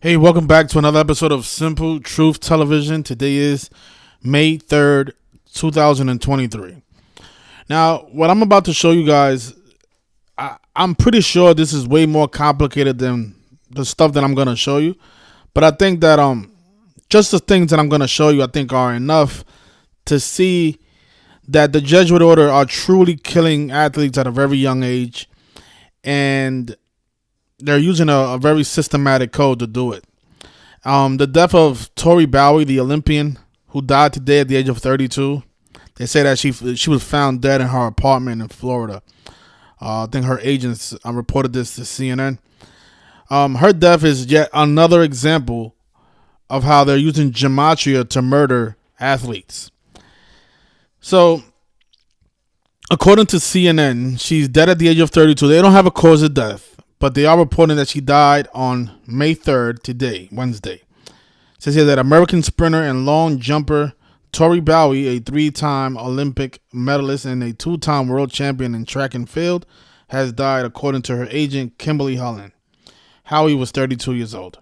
Hey, welcome back to another episode of Simple Truth Television. Today is May 3rd, 2023. Now, what I'm about to show you guys, I'm pretty sure this is way more complicated than the stuff that I'm going to show you. But I think that just the things that I'm going to show you, I think are enough to see that the Jesuit order are truly killing athletes at a very young age. And they're using a very systematic code to do it. The death of Tori Bowie, the Olympian who died today at the age of 32. They say that she was found dead in her apartment in Florida. I think her agents reported this to CNN. Her death is yet another example of how they're using gematria to murder athletes. So, according to CNN, she's dead at the age of 32. They don't have a cause of death, but they are reporting that she died on May 3rd, today, Wednesday. It says here that American sprinter and long jumper Tori Bowie, a 3-time Olympic medalist and a 2-time world champion in track and field, has died, according to her agent, Kimberly Holland. Howie was 32 years old.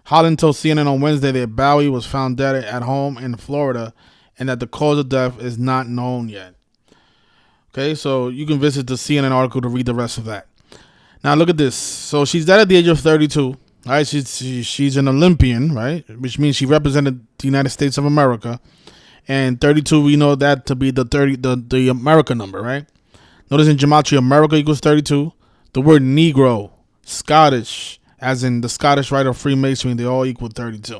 Holland told CNN on Wednesday that Bowie was found dead at home in Florida and that the cause of death is not known yet. Okay, so you can visit the CNN article to read the rest of that. Now look at this. So she's dead at the age of 32. Right? She's an Olympian, right? Which means she represented the United States of America. And 32, we know that to be the America number, right? Notice in gematria, America equals 32. The word Negro, Scottish, as in the Scottish Rite of Freemasonry, they all equal 32.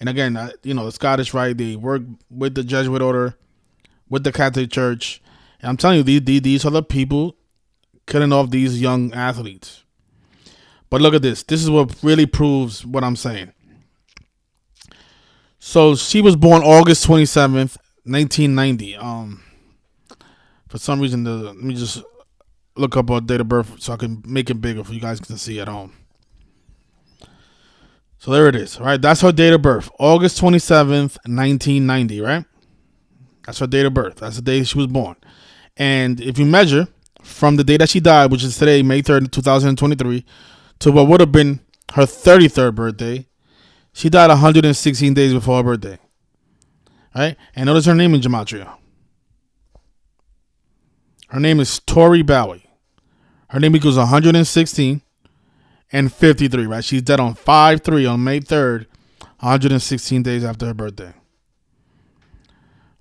And again, the Scottish Rite, they work with the Jesuit order, with the Catholic Church. And I'm telling you, these are the people killing off these young athletes. But look at this. This is what really proves what I'm saying. So she was born August 27th, 1990. For some reason, let me just look up her date of birth so I can make it bigger for you guys to see at home. So there it is, right? That's her date of birth, August 27th, 1990, right? That's her date of birth. That's the day she was born. And if you measure from the day that she died, which is today, May 3rd, 2023, to what would have been her 33rd birthday, she died 116 days before her birthday. Right? And notice her name in gematria. Her name is Tori Bowie. Her name equals 116 and 53, right? She's dead on 5/3 on May 3rd, 116 days after her birthday.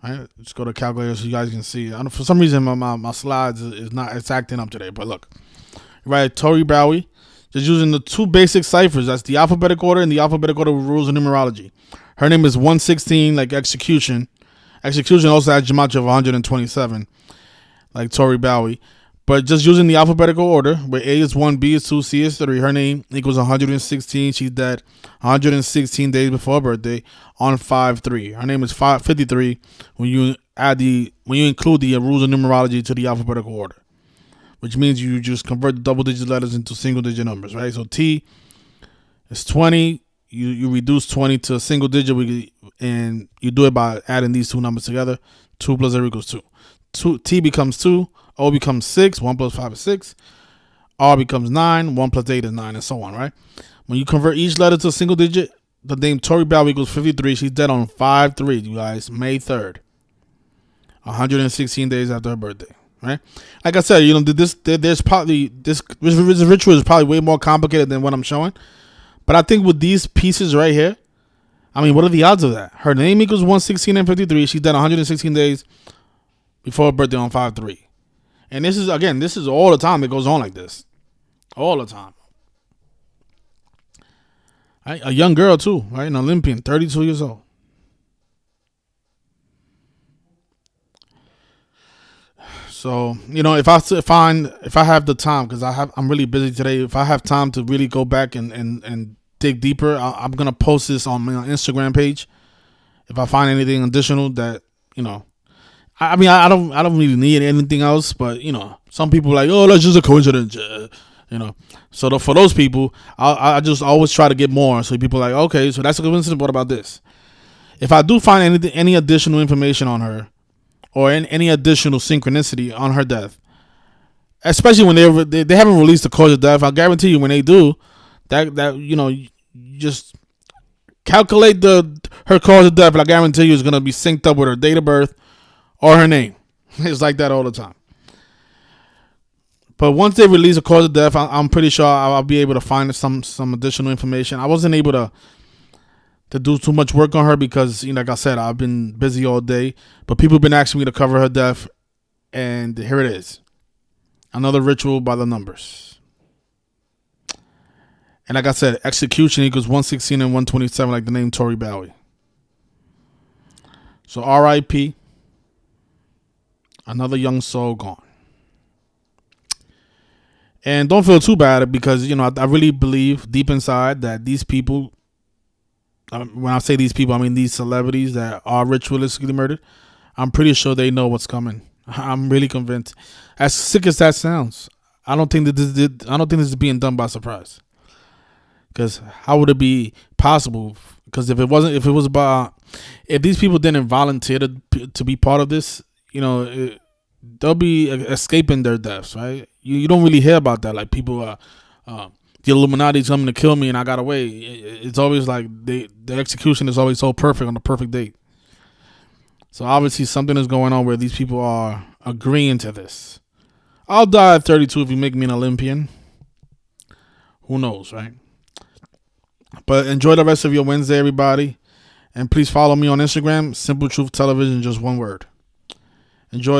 Right, let's go to calculator so you guys can see. For some reason, my slides it's acting up today. But look, right, Tori Bowie, just using the two basic ciphers. That's the alphabetical order and the alphabetical order rules of numerology. Her name is 116, like execution. Execution also has gematria of 127, like Tori Bowie. But just using the alphabetical order, where A is 1, B is 2, C is 3, her name equals 116. She's dead 116 days before her birthday on 5/3. Her name is 53 when you include the rules of numerology to the alphabetical order, which means you just convert the double-digit letters into single-digit numbers, right? So T is 20. You reduce 20 to a single digit, and you do it by adding these two numbers together. 2 plus 0 equals 2. T becomes 2. O becomes 6, 1 plus 5 is 6. R becomes 9, 1 plus 8 is 9, and so on, right? When you convert each letter to a single digit, the name Tori Bowie equals 53. She's dead on 5/3, you guys, May 3rd. 116 days after her birthday, right? Like I said, there's probably, this ritual is probably way more complicated than what I'm showing. But I think with these pieces right here, I mean, what are the odds of that? Her name equals 116 and 53. She's dead 116 days before her birthday on 5/3. And this is all the time it goes on like this. All the time. Right? A young girl too, right? An Olympian, 32 years old. So, if I have the time, because I'm really busy today, if I have time to really go back and dig deeper, I'm gonna post this on my Instagram page. If I find anything additional that, I mean, I don't really need anything else, but some people are like, oh, that's just a coincidence, So for those people, I just always try to get more. So people are like, okay, so that's a coincidence. What about this? If I do find any additional information on her, or any additional synchronicity on her death, especially when they haven't released the cause of death, I guarantee you when they do, that just calculate her cause of death, and I guarantee you it's gonna be synced up with her date of birth or her name. It's like that all the time. But once they release a cause of death, I'm pretty sure I'll be able to find some additional information. I wasn't able to do too much work on her because, like I said, I've been busy all day. But people have been asking me to cover her death, and here it is. Another ritual by the numbers. And like I said, execution equals 116 and 127, like the name Tori Bowie. So R.I.P. Another young soul gone. And don't feel too bad because, I really believe deep inside that these people, when I say these people, I mean these celebrities that are ritualistically murdered, I'm pretty sure they know what's coming. I'm really convinced. As sick as that sounds, I don't think this is being done by surprise. Because how would it be possible? Because if these people didn't volunteer to be part of this, they'll be escaping their deaths, right? You don't really hear about that. Like people, the Illuminati's coming to kill me and I got away. It's always like the execution is always so perfect on the perfect date. So obviously something is going on where these people are agreeing to this. I'll die at 32 if you make me an Olympian. Who knows, right? But enjoy the rest of your Wednesday, everybody. And please follow me on Instagram, Simple Truth Television, just one word. Enjoy.